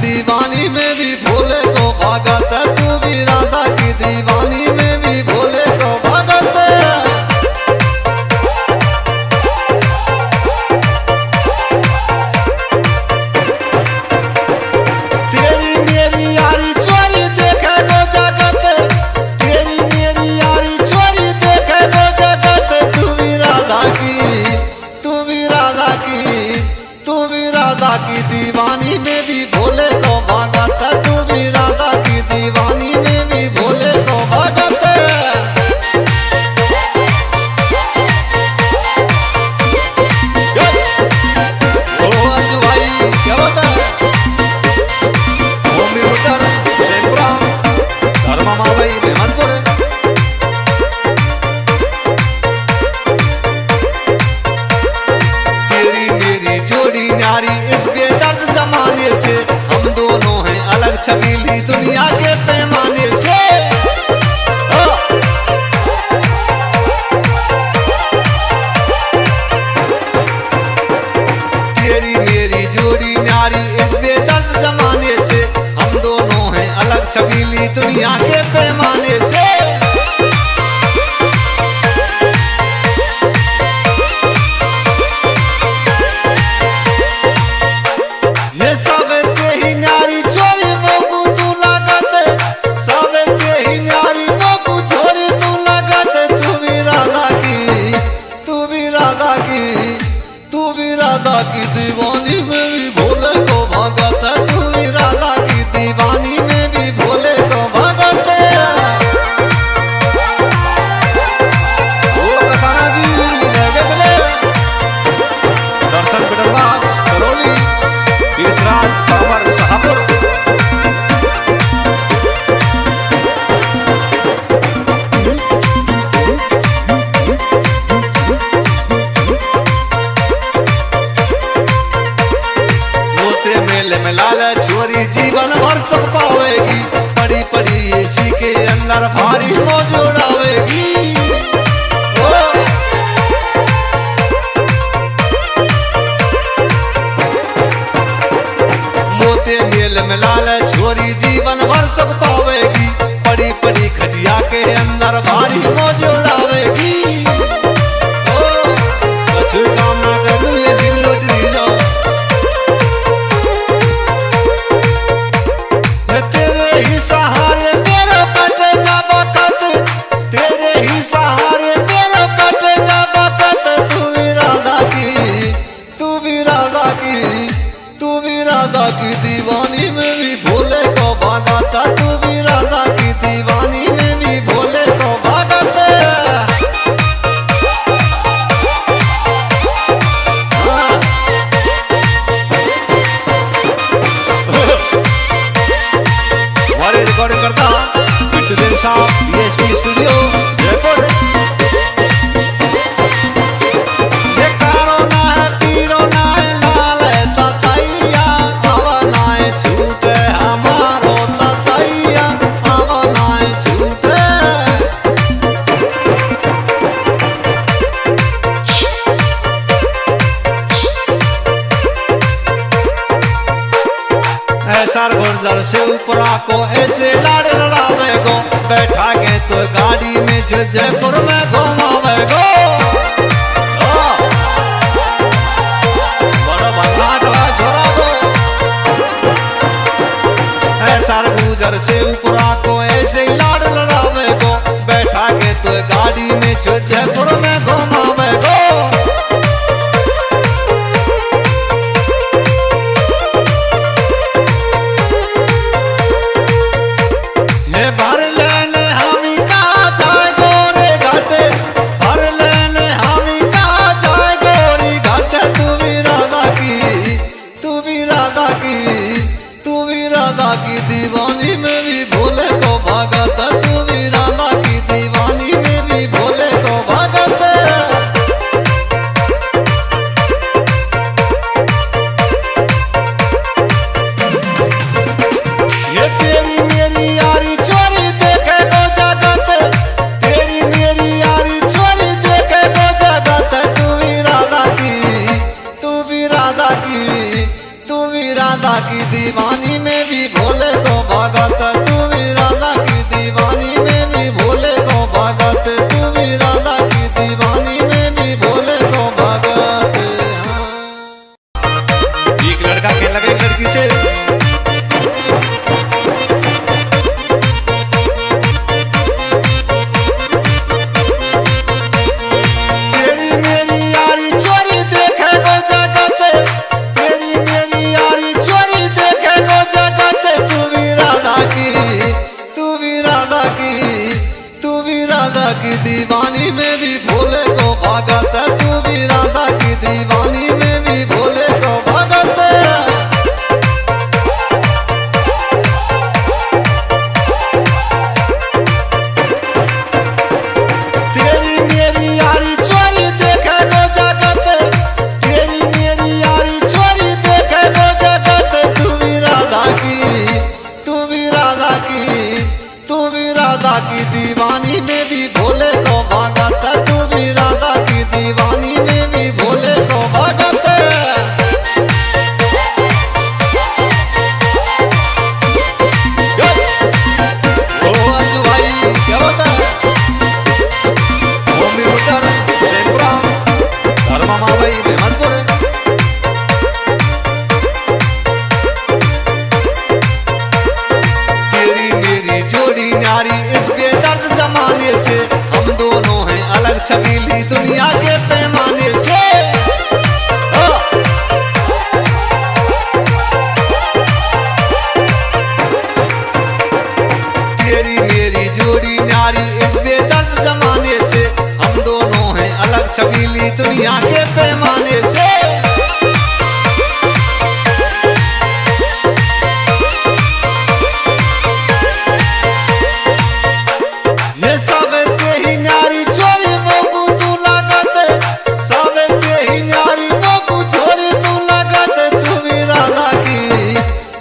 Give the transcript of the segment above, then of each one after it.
दीवानी में भी भोले को भगत है, तू भी राधा की दीवानी में भी भोले को भगत है। तेरी मेरी यारी चोरी देखे गो जगत, तेरी मेरी यारी चोरी देखे गो जगत, तू भी राधा की, तू भी राधा की, तू भी राधा की दीवानी में भी भोले को भगत है, तू भी राधा की दीवानी में भी भोले को भगत है। ओ अज्जू भाई क्या होता है, ओमी उतर जयपुरा धर्मा भाई मेहमानपुर। तेरी मेरी जोड़ी न्यारी इस बेदर्द जमाने से, हम दोनों हैं अलग छबीली दुनिया के पैमाने से। तेरी मेरी जोड़ी न्यारी इस बेदर्द जमाने से, हम दोनों हैं अलग छबीली दुनिया के पैमाने से। ये सब तेरी न्यारी छोरी मोकू तू लागत, सब तेरी न्यारी मोकू छोरी तू लागत, तू भी राधा की, तू भी राधा की, तू भी राधा की दीवानी में भी भोले को भगत है, तू भी राधा की दीवानी में भी भोले को भगत है। ओ कसाना जी लगे बोले दर्शन बिडरवास करौली तीर्थराज बाबर शाहपुर। मोते मेले में लाल छोरी जीवन भर सुख पावेगी, पड़ी पड़ी एसी के अंदर भारी मौज उड़ावेगी। मोते मेल में लाल छोरी जीवन भर सुख पावेगी, पड़ी पड़ी खटिया के अंदर भारी मौज उड़ावेगी। कुछ काम ना करूँ ये सिलोटरी जाओ, तेरे ही सहारे मेरा कट जा बकत, तेरे ही सहारे मेरा कट जा बकत, तू भी राधा की, तू भी राधा की, तू भी राधा की दीवानी में भी भोले को भगत है, तू भी राधा की दीवानी में भी भोले को भगत है। हमारे रिकॉर्डिंग करता बिट्टू जैन साहब DSP स्टूडियो जयपुर। ये कारो ना है पीरो ना है लाल है ततैया, हवनाएं छूटे हमारो ततैया, हवनाएं छूटे। ऐसा गुर्जर से ऊपरा को ऐसे लाड़ लड़ावे गो, बैठा के तो गाड़ी में जयपुर में घुमावे गो। बड़ा भन्नाट छोड़ा गो, ऐसा गुर्जर से ऊपरा को ऐसे लाड़ लड़ावे गो, बैठा के तो गाड़ी में जयपुर में घुमावे गो। भर लेने हमी का जाए गोरे घाटे, भर लेने हमी का जाए गोरी घाटे, तू भी राधा की, तू भी राधा की, तू भी राधा की दीवानी में भी भोले को भगत है, तू भी राधा की दीवानी में भी भोले को भगत है। ये तेरी मेरी यारी छोरी देखे गो जगत, तेरी मेरी यारी छोरी देखे गो जगत, तू भी राधा की, तू भी राधा की, तू भी राधा की दीवानी में दुनिया के पैमाने से। ये सब के ही न्यारी छोरी मोगू तू लागत, सब के ही न्यारी मोगू छोरी तू लागत। तू भी राधा की,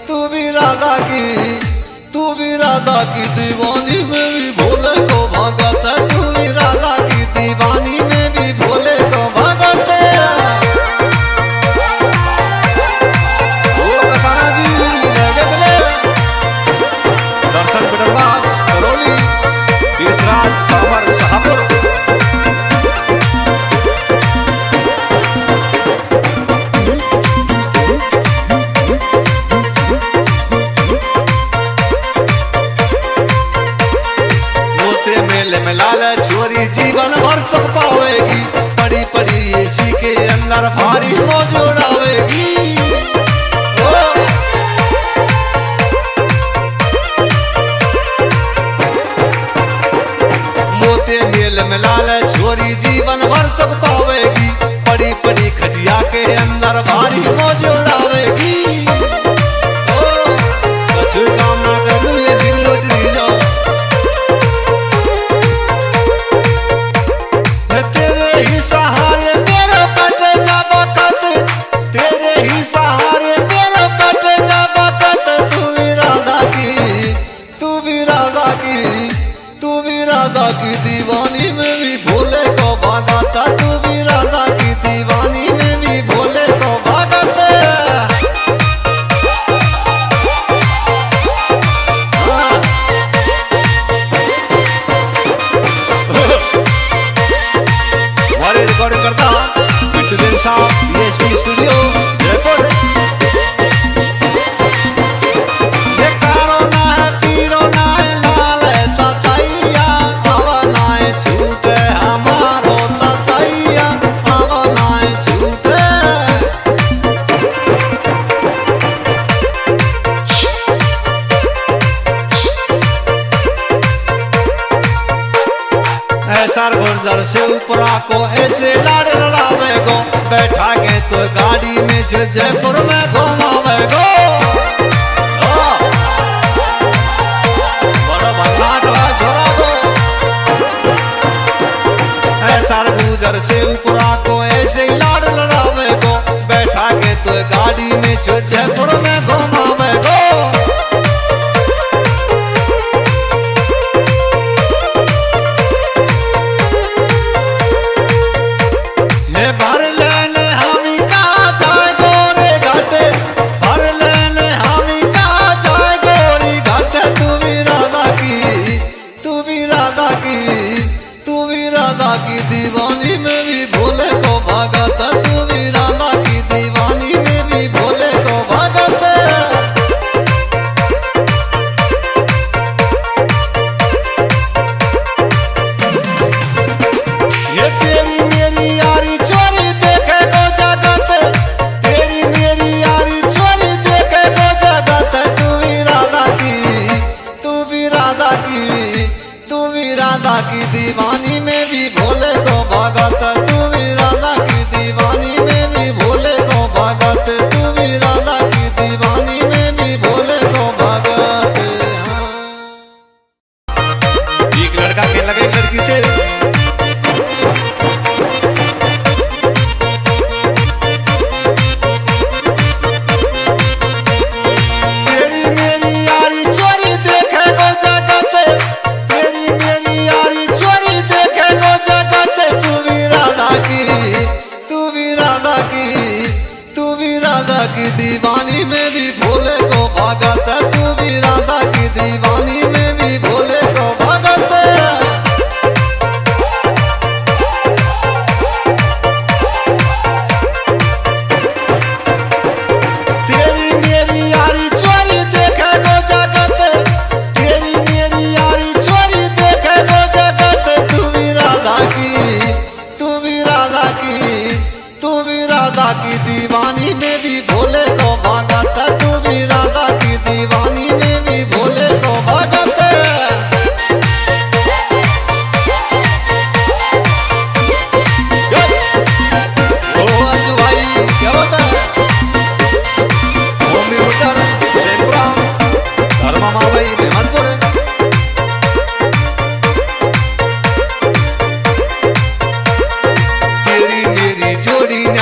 तू भी राधा की, तू भी राधा की दीवानी में भी भोले को भगत। तू भी राधा की दीवानी में भी भोले को भगत। ओ कसाना जी लगे दिले दर्शन बिडरवास करौली तीर्थराज पावर शाहपुर। मोते मेले में लाल छोरी जीवन भर सुख पावेगी, पड़ी पड़ी एसी के अंदर भारी मौज उड़ावेगी। मोते मेल में लाल छोरी जीवन भर सुख पावेगी, पड़ी पड़ी खटिया के अंदर भारी मौज उड़ावेगी। कछु काम ना करूँ ये सिलोट ली जाओ। तेरे ही सहारे मेरा कट जा बकत, तेरे ही सहारे मेरा कट जा बकत। तू भी राधा की, तू भी राधा की, तू भी राधा की दीवानी में भी भोले को भागता। तू भी राधा की दीवानी में भी भोले को भागता। हमारे रिकॉर्डिंग करता बिट्टू दिन साहब DSP स्टूडियो जयपुर। ये कारो ना है पीरो ना है लाल है ततैया, हवा ना है छूटे हमारो ततैया, हवा ना है छूटे। ऐसा गुर्जर से ऊपरा को ऐसे लाड़ लड़ावे गो, बैठा के तो गाड़ी में जयपुर में घुमावे गो। बड़ा भन्नाट छोड़ा दो। ऐसा गुर्जर से ऊपरा को ऐसे लाड़ लड़ावे गो, बैठा के तो गाड़ी में जयपुर में घुमावे गो। भर लेने हमी कहा जाए गोरे घाटे, भर लेने हमी कहा जाए गोरी घाटे। तू भी राधा की, तू भी राधा की, तू भी राधा की दीवानी में भी भोले को भागता। तू भी राधा की दीवानी में भी भोले को भागता।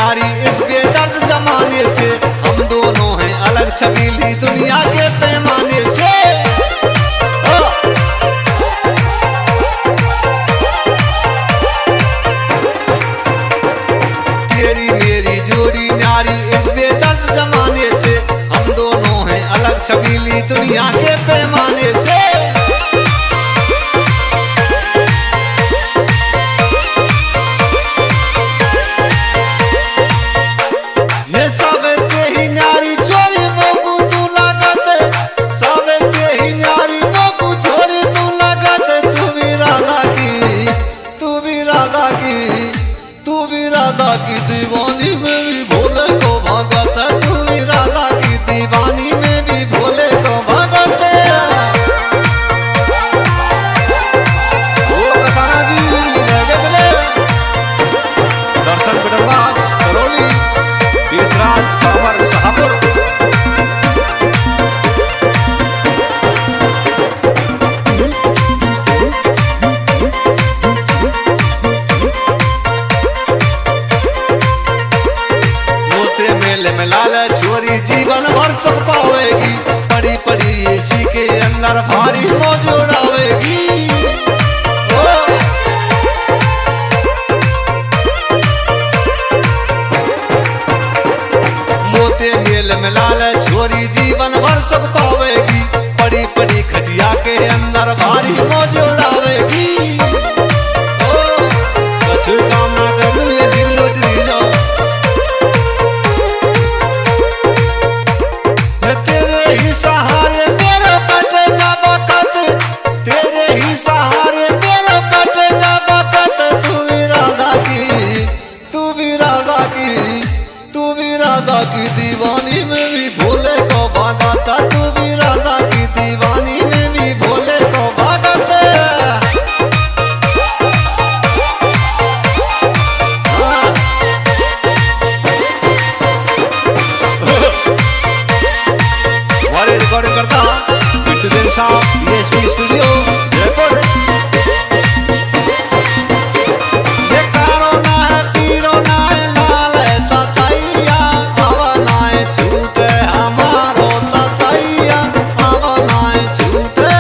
न्यारी इस बेदर्द जमाने से, हम दोनों हैं अलग छबीली दुनिया के पैमाने से। तेरी मेरी जोड़ी न्यारी इस बेदर्द जमाने से, हम दोनों हैं अलग छबीली दुनिया के पैमाने से। की दीवानी में भी भोले को भगत है, तू भी राधा की दीवानी में भी भोले को भगत है। कसाना जी दर्शन बिडरवास करौली तीर्थराज बाबर शाहपुर। में लाल छोरी जीवन भर सुख पावेगी, पड़ी पड़ी एसी के अंदर भारी मौज उड़ावेगी। मोते मेल में लाल छोरी जीवन भर सुख पावेगी, पड़ी पड़ी खटिया के अंदर भारी मौज उड़ावेगी। कुछ काम ना करूँ ये जिन लुटी जाओ, सहारे मेरा कट जा बकत, तेरे ही सहारे मेरा कट जा बकत। तू भी राधा की, तू भी राधा की, तू भी राधा की दीवानी में भी भोले को भागता, तू भी राधा की दीवानी में भी भोले को भागता। रिकॉर्डिंग करता बिट्टू जैन साहब DSP स्टूडियो जयपुर। ये कारो ना है पीरो ना है लाल है ततैया, हवनाएं छूटे हमारो ततैया, हवनाएं छूटे।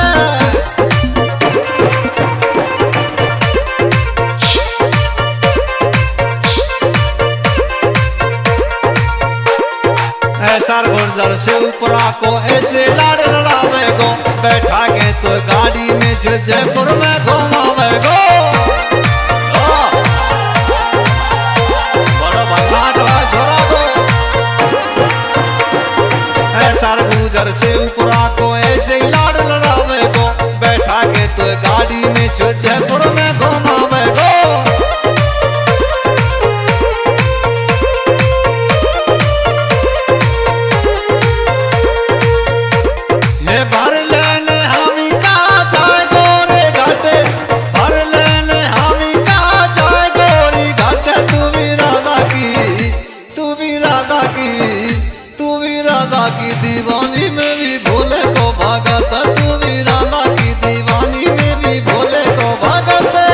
ऐसा गुर्जर से ऊपरा को ऐसे लाड़ लड़ावे गो, बैठा के तो गाड़ी में जयपुर में घुमावे गो। बड़ा भंगाटवा छोड़ा गो। ऐसा गुर्जर से ऊपरा को ऐसे लाड़ लड़ावे गो, बैठा के तो गाड़ी में जयपुर में घुमावे गो। भर लेने हमी का जाए गोरे घाटे, भर लेने हमी का जाए गोरी घाटे। तू भी राधा की, तू भी राधा की, तू भी राधा की दीवानी में भी भोले को भागता, तू भी राधा की दीवानी में भी भोले को भागता।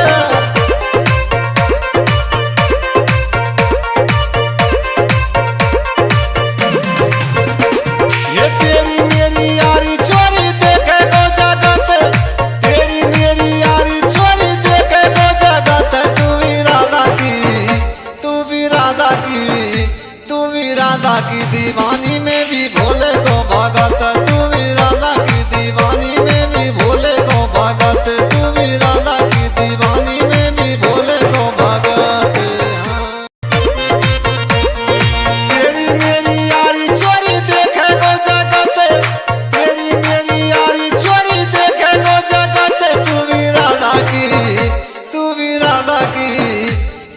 ये तेरी मेरी यारी छोरी देखे गो जगत, तेरी मेरी यारी छोरी देखे गो जगत। तू भी राधा की, तू भी राधा की, तू भी राधा की दीवानी में भी भोले को भागत, तू भी राधा की दीवानी में भी भोले को भागत, तू भी राधा की दीवानी में भी भोले को भागत। तेरी मेरी यारी छोरी देखे गो जगत, तेरी मेरी यारी छोरी देखे गो जगत। तू भी राधा की, तू भी राधा की,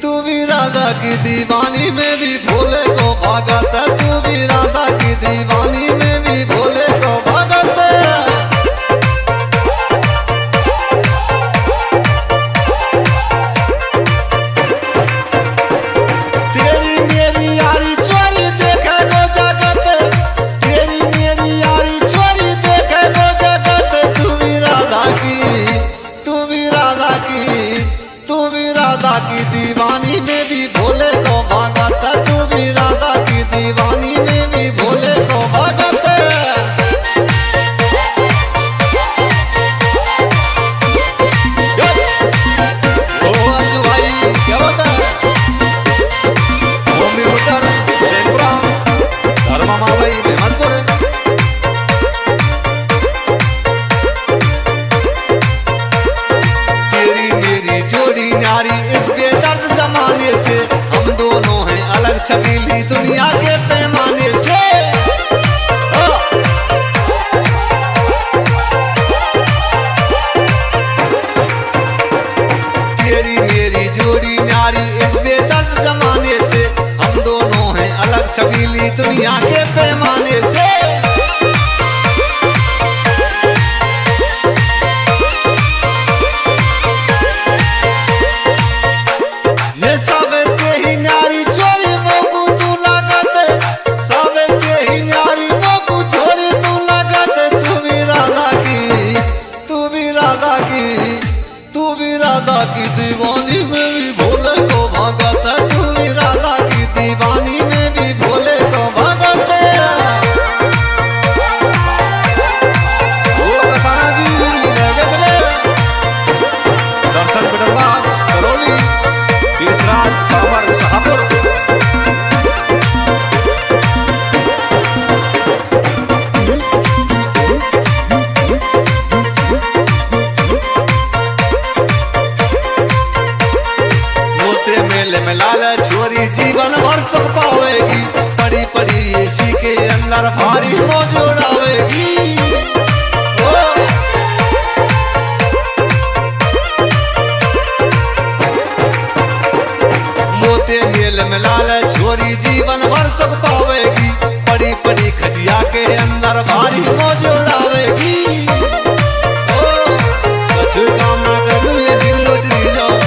तू भी राधा की दीवानी में भी भोले को भागत, तू भी राधा की दीवानी में भी भोले को भागत। तेरी मेरी यारी छोरी देखे गो जगत, तेरी मेरी यारी छोरी देखे गो जगत। तू भी राधा की, तू भी राधा की, तू भी राधा की दीवानी में भी भोले को भागत, तू अलग छबीली दुनिया के पैमाने से। तेरी मेरी जोड़ी न्यारी इस बेदर्द जमाने से, हम दोनों हैं अलग छबीली दुनिया के पैमाने से। ये सब तेरी न्यारी छोरी मोगू तू लागत, सब तेरी न्यारी मोगू छोरी तू लागत। तू भी राधा की, तू भी राधा की, तू भी राधा की दीवानी में भी भोले को भगत। तू भी राधा की दीवानी में भी भोले को भगत। ओ कसाना जी लगत रे, दर्शन बिडरवास करोली तीर्थराज बाबर शाहपुर। मोते मेले में लाल छोरी जीवन भर सुख पावेगी, पड़ी पड़ी एसी के अंदर भारी मौज उड़ावेगी। मोते मेल में लाल छोरी जीवन भर सुख पावेगी, पड़ी पड़ी खटिया के अंदर भारी मौज उड़ावेगी। कुछ काम ना करूँ ये जीव लौटरी जाओ।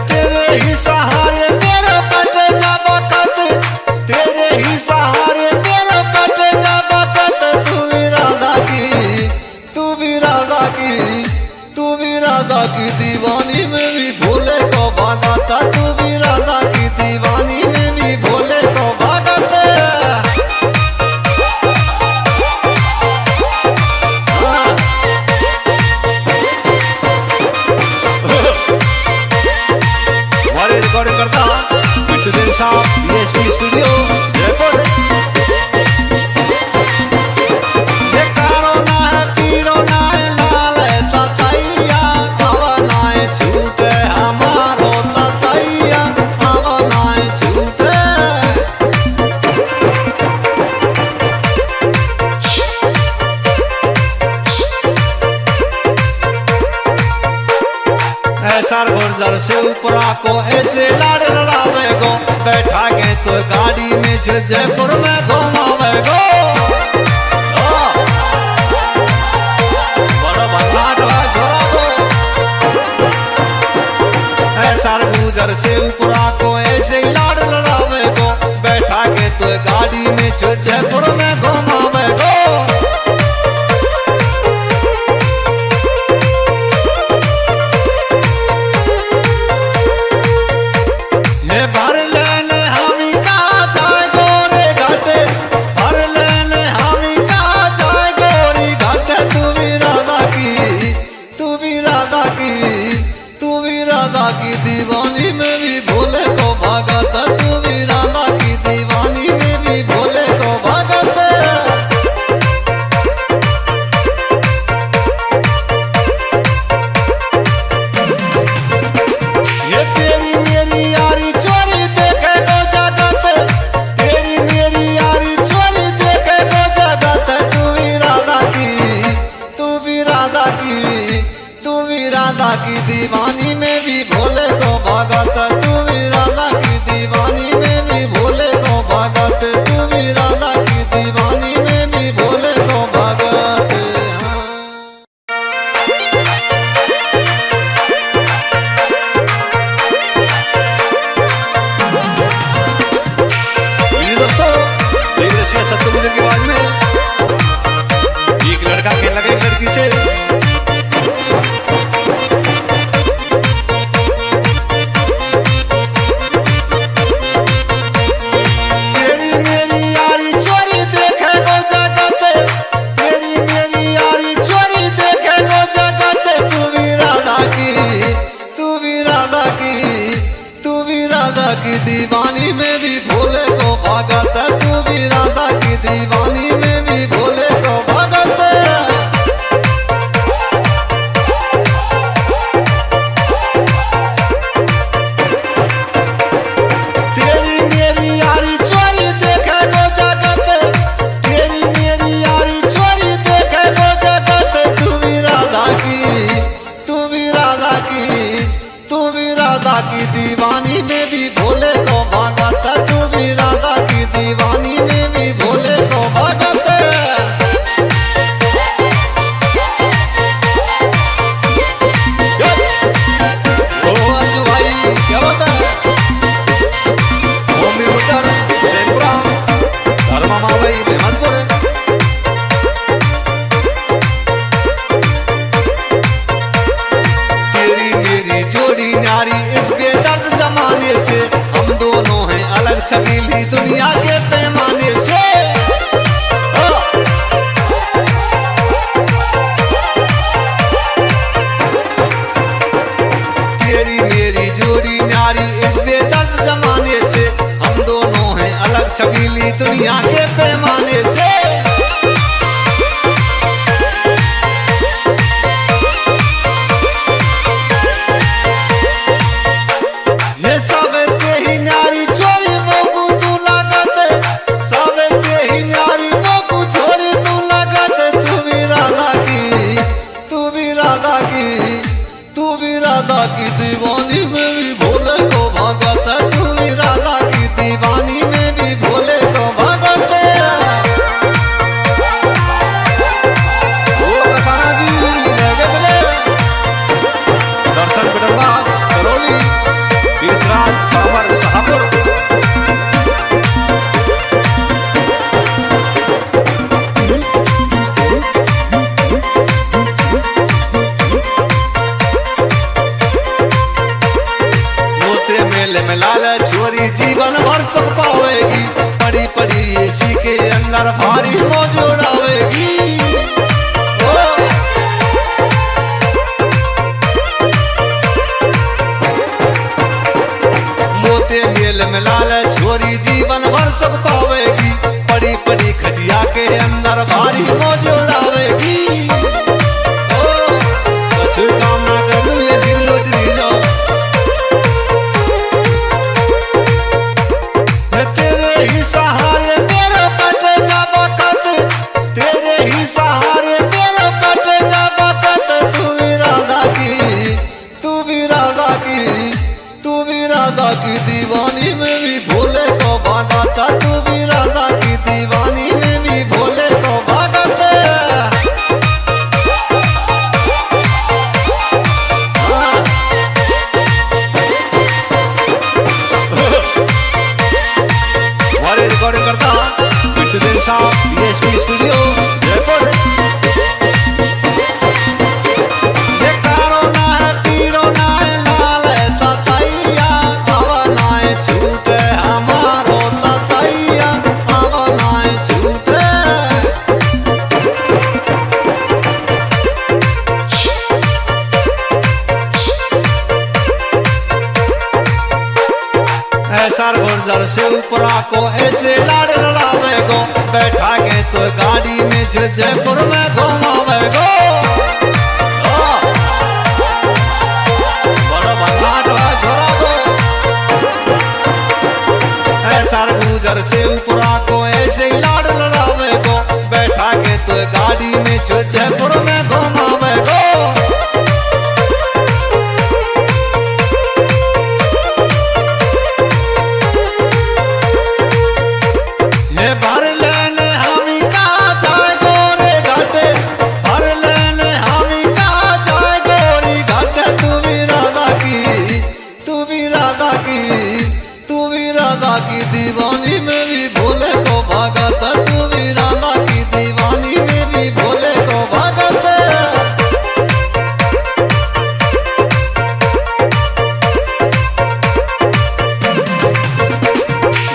तेरे ही सहारे मेरा कट जा बकत, तेरे ही सहारे मेरा कट जा बकत। तू भी राधा की, तू भी राधा की, तू भी राधा की दीवानी में भी भोले को भागता। तू भी राधा की दीवानी में भी भोले को भागता। हमारे रिकॉर्डिंग करता बिट्टू देव साहब, DSP स्टूडियो जयपुर। ये कारो ना है पीरो ना है लाल है ततैया, हवालाएं छूटे हमारो ततैया, हवालाएं छूटे। ऐसा गुर्जर से ऊपरा को ऐसे लाड लड़ावे गो, बैठा के तो गाड़ी में जयपुर में घुमावे गो। बड़ा भंगाटवा छोड़ा गो। ऐसा गुर्जर से ऊपरा को ऐसे लाड लड़ावे गो, बैठा के तो गाड़ी में जयपुर में घुमावे गो। भर लेने हमी का जाए गोरे घाटे, भर लेने हमी का जाए गोरी घाटे। तू भी राधा की, तू भी राधा की, तू भी राधा की दीवानी में भी भोले को भागता। तू भी राधा की दीवानी में भी भोले को भागता। ये तेरी मेरी यारी छोरी देखे गो जगत, तेरी मेरी यारी छोरी देखे गो जगत। तू भी राधा की, तू भी राधा की, तू भी राधा की दीवानी में भी भोले को भागत। तू भी राधा की दीवानी में भी भोले को भागत। तू भी राधा की दीवानी में भी भोले को भागत। सत्य की आवाज में एक लड़का खेलने लगा एक लड़की से। तेरी मेरी यारी छोरी देखे गो जगत, तेरी मेरी यारी छोरी देखे गो जगत। तू भी राधा की, तू भी राधा की, तू भी राधा की दीवानी में भी भोले को भागत। तू भी राधा की दीवानी में भी भोले को भागत। राधा की दीवानी में भी भोले को भगत, तू भी राधा की दीवानी में भी भोले को भगत। ओ अंजू भाई क्या होता है, ओमी रुटर जयपुरा धर्मा मावई हेमंतपुर। तेरी मेरी जोड़ी न्यारी इस बेदर्द जमाने से, हम दोनों हैं अलग छबीली दुनिया के पैमाने से। तेरी मेरी जोड़ी न्यारी इस बेदर्द जमाने से, हम दोनों हैं अलग छबीली दुनिया के पैमाने से। ये सब तेरी न्यारी छोरी मोगू तू लागत, सब तेरी न्यारी मोगू छोरी तू लागत। तू भी राधा की, तू भी राधा की, तू भी राधा की दीवानी में भी भोले को भगत, तू भी राधा की दीवानी में भी भोले को भगत। ओ कसाना जी लगे बोले दर्शन बिडरवास करौली वीरराज पावर शाहपुर। मोते मेले में लाल छोरी जीवन भर सुख पावेगी, पड़ी पड़ी एसी के अंदर भारी मौज उड़ावेगी। मोते मेल में लाल छोरी जीवन भर सुख पावेगी, पड़ी पड़ी खटिया के अंदर भारी मौज उड़ावेगी। कुछ काम ना करूँ ये जीव लौटरी जाओ, तेरे ही सहारे मेरा कट जा बकत, तेरे ही सहारे मेरा कट जा बकत। तू भी राधा की, तू भी राधा की, तू भी राधा की दीवानी में भी भोले को भगत, तू भी राधा की दीवानी में भी भोले को भगत। हमारे रिकॉर्डिंग करता बिट्टू दिन साहब DSP स्टूडियो जयपुर। ये कारो ना है पीरो ना है लाल है ततैया, हवालाएं छूटे हमारो ततैया, हवालाएं छूटे। ऐसा गुर्जर से ऊपरा को ऐसे लाड़ लड़ावे गो, बैठा के तो गाड़ी में जयपुर में घुमावे गो। बड़ा भंगाट है छोरा दो, ऐसा गुर्जर से ऊपरा को ऐसे लाड़ लड़ावे गो, बैठा के तो गाड़ी में जयपुर में घुमावे गो। ये भर लेने हमी कहा जाए गोरे घाटे, भर लेने हमी कहा जाए गोरी घाटे। तू भी राधा की, तू भी राधा की, तू भी राधा की दीवानी में भी भोले को भगत, तू भी राधा की दीवानी में भी भोले को भगत।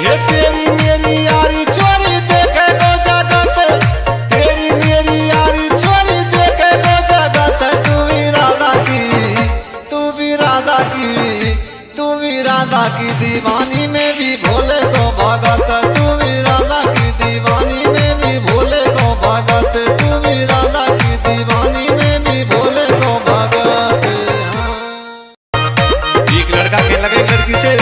ये तेरी मेरी यारी छोरी देखे गो जगत, तेरी मेरी यारी छोरी देखे गो जगत। तू भी राधा की, तू भी राधा की, तू भी राधा की दीवानी में भी भोले को भगत, तू भी राधा की दीवानी में भी भोले को भगत, तू भी राधा की दीवानी में भी भोले को भगत। एक लड़का कहने लगा एक लड़की से,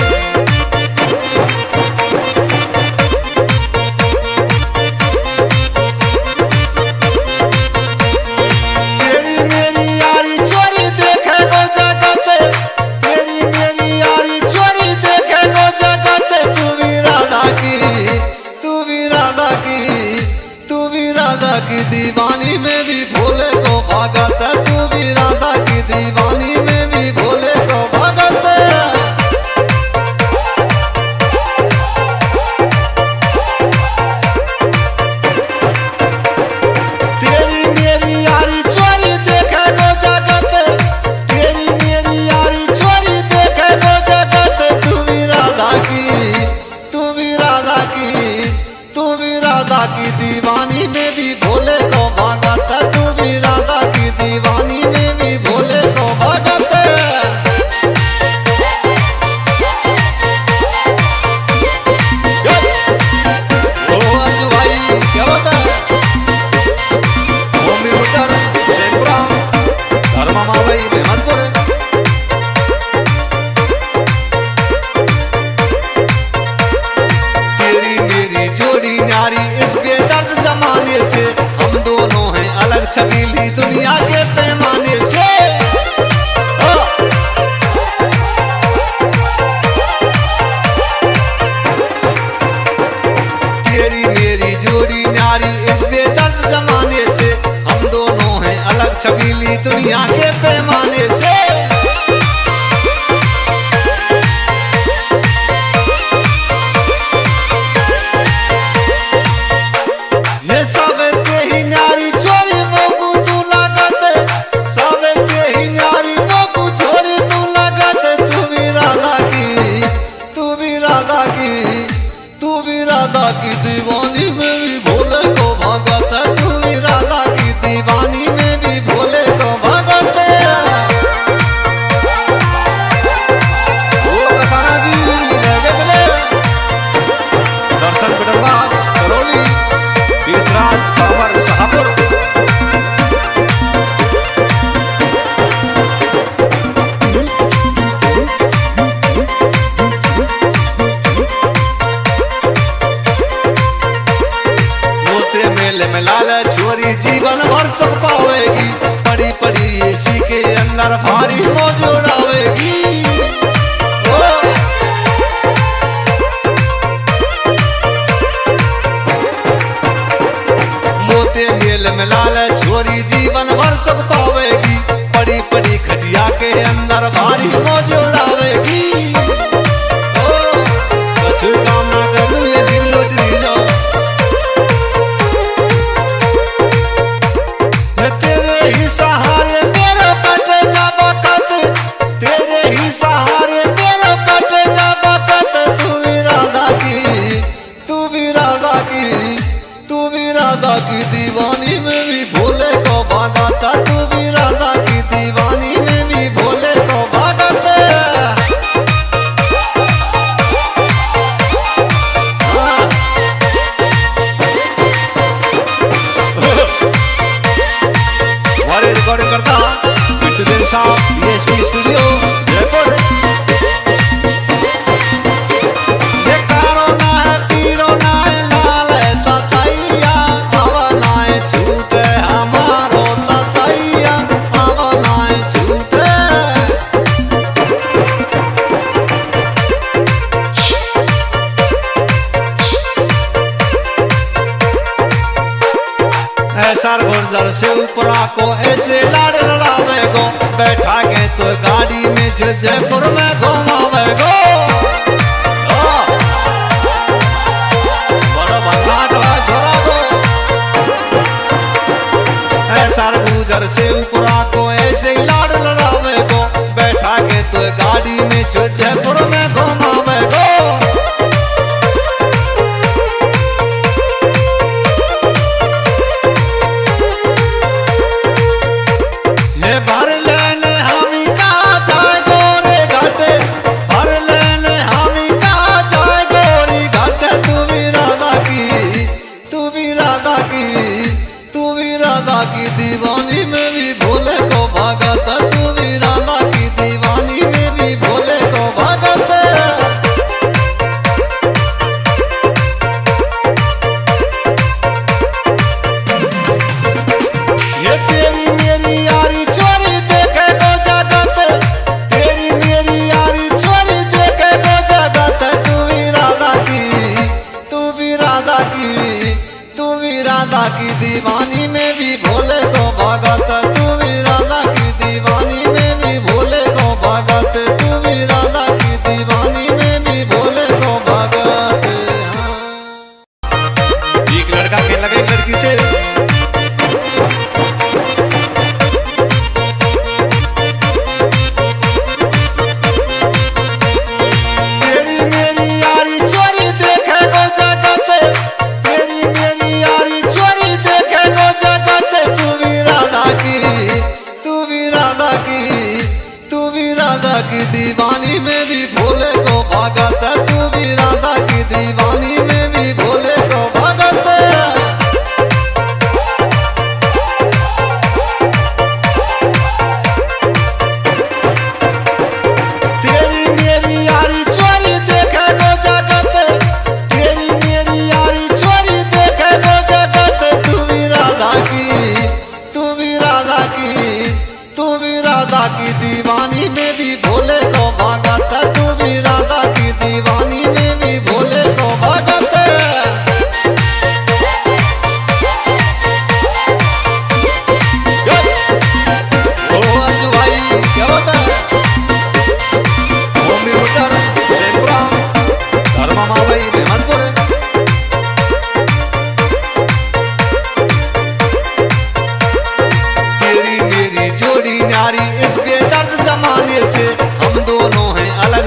तेरी मेरी यारी छोरी देखे गो जगत, तेरी मेरी से, हम दोनों हैं अलग छबीली दुनिया के पैमाने से। तेरी मेरी जोड़ी न्यारी इस बेदर्द जमाने से, हम दोनों हैं अलग छबीली दुनिया के पैमाने से। की दीवानी में भी भोले को भगत है, तू भी राधा की दीवानी में भी भोले को भगत है। ओ कसाना जी लगे चले दर्शन बिडरवास करौली तीर्थराज बाबर शाहपुर। में लाल छोरी जीवन भर सुख पावेगी, पड़ी पड़ी एसी के अंदर भारी मौज उड़ावेगी। मोते मेल में लाल छोरी जीवन भर सुख पावेगी, पड़ी पड़ी खटिया के अंदर भारी मौज उड़ावेगी। कुछ काम ना करूँ ये जीव लौटरी जाओ, सहारे मेरा कट जा बकत, तेरे ही सहारे मेरा कट जा बकत। तू भी राधा की, तू भी राधा की, तू भी राधा की दीवानी में भी भोले को भागता, तू भी राधा की दीवानी में भी भोले को भागता। रिकॉर्डिंग करता बिट्टू दिन साहब DSP स्टूडियो जयपुर। ये कारो ना है पीरो ना है लाल है ततैया, हवा ना है छूटे हमारो ततैया, हवा ना है छूटे। ऐसा गुर्जर से ऊपरा को ऐसे लाड़ लड़ावे गो, बैठा के तो गाड़ी में जयपुर में घुमावे गो। बड़ा भरनाट छोड़ा दो। ऐसा गुर्जर से ऊपरा को ऐसे लाड़ लड़ावे गो, बैठा के तो गाड़ी में जयपुर में घुमावे गो। भर लेने हमी का जाए गोरे घाटे, भर लेने हमी का जाए गोरी घाटे। तू भी राधा की, तू भी राधा की, तू भी राधा की दीवानी में भी भोले को भागता, तू भी राधा की दीवानी में भी भोले को भागता। ये तेरी मेरी यारी छोरी देखे को जगत, तेरी मेरी यारी छोरी देखे को जगत। तू भी राधा की, तू भी राधा की, तू भी राधा की दीवानी में भी भोले को भागत, तू भी राधा की दीवानी में भी भोले को भागत, तू भी राधा की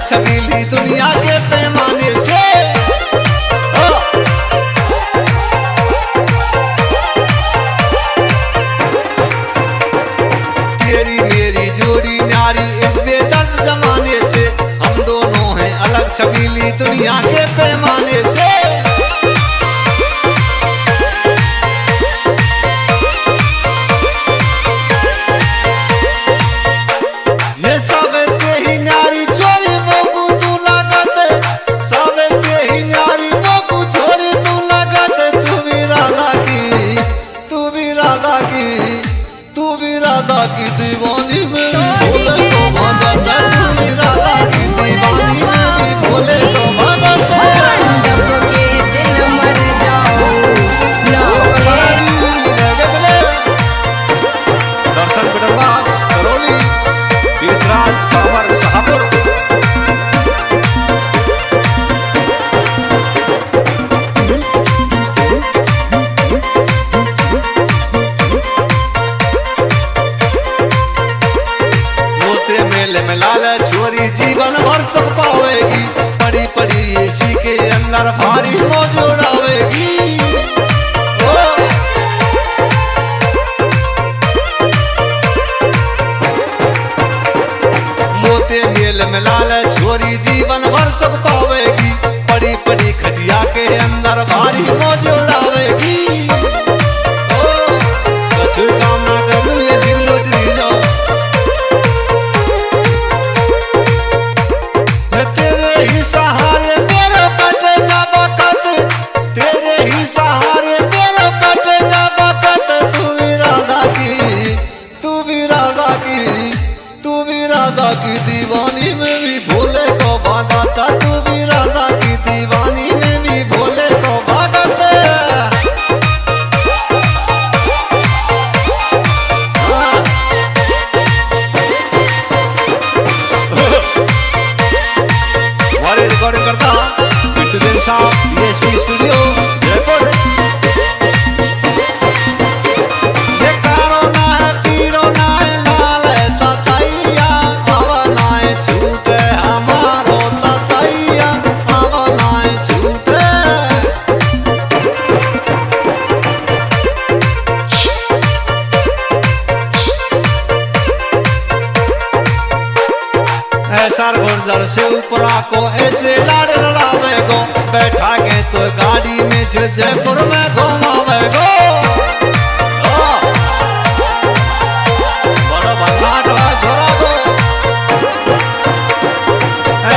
अलग छबीली दुनिया के पैमाने से। तेरी मेरी जोड़ी न्यारी इस बेदर्द जमाने से, हम दोनों हैं अलग छबीली दुनिया के पैमाने से। ये सब तेरी न्यारी छोरी मोगू तू लागत, सब तेरी न्यारी मोगू छोरी तू लागत। तू भी राधा की, तू भी राधा की, तू भी राधा की दीवानी में भी भोले को भगत। तू भी राधा की दीवानी में भी भोले को भगत। दर्शन बिडरवास करौली तीर्थराज बाबर शाहपुर। मोते मेले में लाल छोरी जीवन भर सुख पावेगी, पड़ी पड़ी एसी के अंदर भारी मौज उड़ावेगी। मेल में लाल छोरी जीवन भर सुख पावेगी, पड़ी पड़ी खटिया के अंदर भारी मौज उड़ावेगी। कुछ काम ना करूँ ये सिर लुटी जाओ। तेरे ही सहारे मेरा कट जा बकत, तेरे ही सहारे मेरा कट जा बकत। तू भी राधा की, तू भी राधा की, तू भी राधा की दीवानी में भी भोले को भागता। तू भी राधा की दीवानी में भी भोले को भागता। हमारे रिकॉर्डिंग करता बिट्टू जैन साहब, DSP studio Jaipur. Sir Gurjar से ऊपरा को ऐसे लाड़ लड़ावे गो, बैठा के तो गाड़ी में जयपुर में घुमावे गो। बड़ा बंगाटवा छोड़ा गो।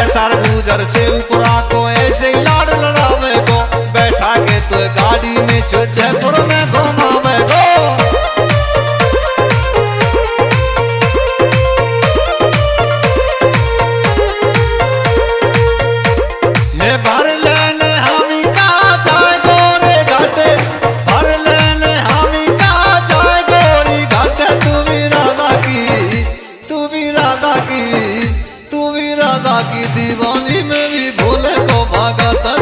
सर गुर्जर से ऊपरा को ऐसे लाड़ लड़ावे गो, बैठा के तो गाड़ी में जयपुर में घुमावे गो। भर लेने हमी का जाए गोरे घाटे, भर लेने हमी का जाए गोरी घाटे। तू भी राधा की, तू भी राधा की, तू भी राधा की दीवानी में भी भोले को भागता।